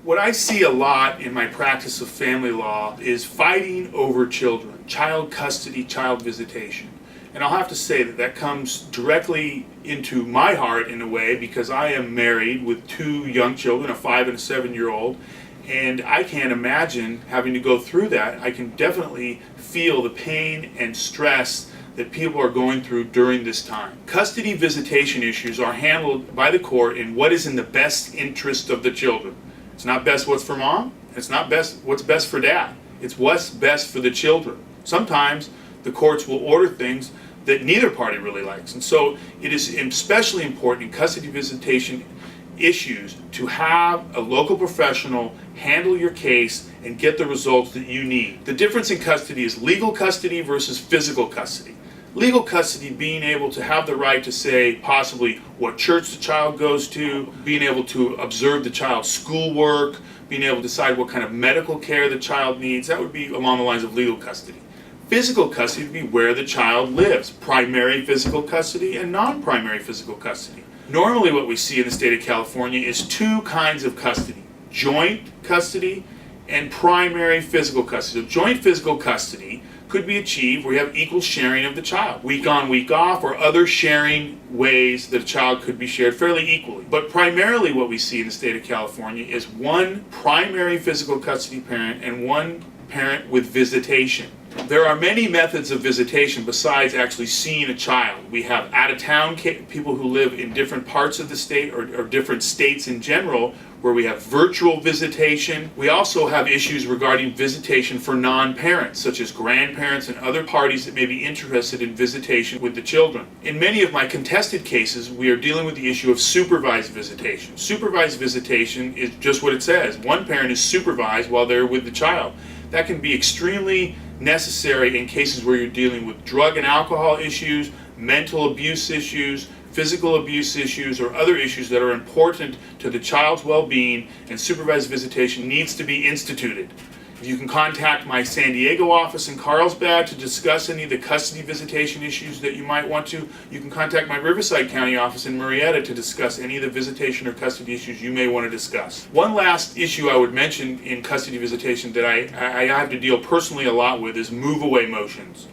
What I see a lot in my practice of family law is fighting over children, child custody, child visitation. And I'll have to say that that comes directly into my heart in a way because I am married with two young children, a 5 and a 7-year-old, and I can't imagine having to go through that. I can definitely feel the pain and stress that people are going through during this time. Custody visitation issues are handled by the court in what is in the best interest of the children. It's not best what's for mom, it's not best what's best for dad. It's what's best for the children. Sometimes the courts will order things that neither party really likes. And so it is especially important in custody visitation issues to have a local professional handle your case and get the results that you need. The difference in custody is legal custody versus physical custody. Legal custody being able to have the right to say possibly what church the child goes to, being able to observe the child's schoolwork, being able to decide what kind of medical care the child needs. That would be along the lines of legal custody. Physical custody would be where the child lives, primary physical custody and non-primary physical custody. Normally what we see in the state of California is two kinds of custody: joint custody and primary physical custody. So joint physical custody could be achieved where you have equal sharing of the child, week on, week off, or other sharing ways that a child could be shared fairly equally. But primarily what we see in the state of California is one primary physical custody parent and one parent with visitation. There are many methods of visitation besides actually seeing a child. We have out-of-town people who live in different parts of the state or different states in general, where we have virtual visitation. We also have issues regarding visitation for non-parents, such as grandparents and other parties that may be interested in visitation with the children. In many of my contested cases, we are dealing with the issue of supervised visitation. Supervised visitation is just what it says. One parent is supervised while they're with the child. That can be extremely necessary in cases where you're dealing with drug and alcohol issues, mental abuse issues, physical abuse issues, or other issues that are important to the child's well-being, and supervised visitation needs to be instituted. You can contact my San Diego office in Carlsbad to discuss any of the custody visitation issues that you might want to. You can contact my Riverside County office in Murrieta to discuss any of the visitation or custody issues you may want to discuss. One last issue I would mention in custody visitation that I have to deal personally a lot with is move-away motions.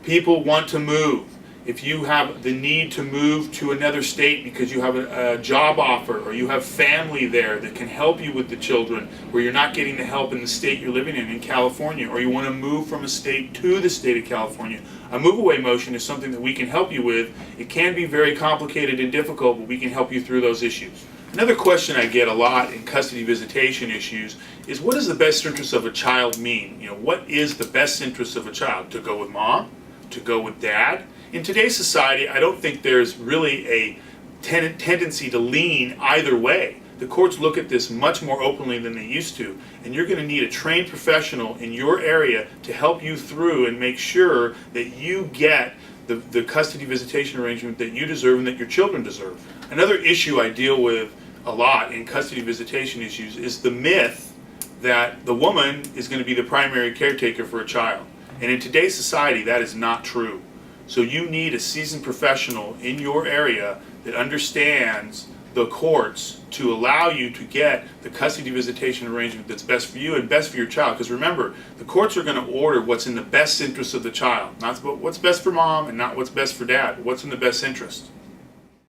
People want to move. If you have the need to move to another state because you have a job offer or you have family there that can help you with the children where you're not getting the help in the state you're living in California, or you want to move from a state to the state of California, a move-away motion is something that we can help you with. It can be very complicated and difficult, but we can help you through those issues. Another question I get a lot in custody visitation issues is, what does the best interest of a child mean? What is the best interest of a child? To go with mom? To go with dad? In today's society, I don't think there's really a tendency to lean either way. The courts look at this much more openly than they used to, and you're going to need a trained professional in your area to help you through and make sure that you get the custody visitation arrangement that you deserve and that your children deserve. Another issue I deal with a lot in custody visitation issues is the myth that the woman is going to be the primary caretaker for a child. And in today's society, that is not true. So you need a seasoned professional in your area that understands the courts to allow you to get the custody visitation arrangement that's best for you and best for your child. Because remember, the courts are going to order what's in the best interest of the child. Not what's best for mom and not what's best for dad, but what's in the best interest.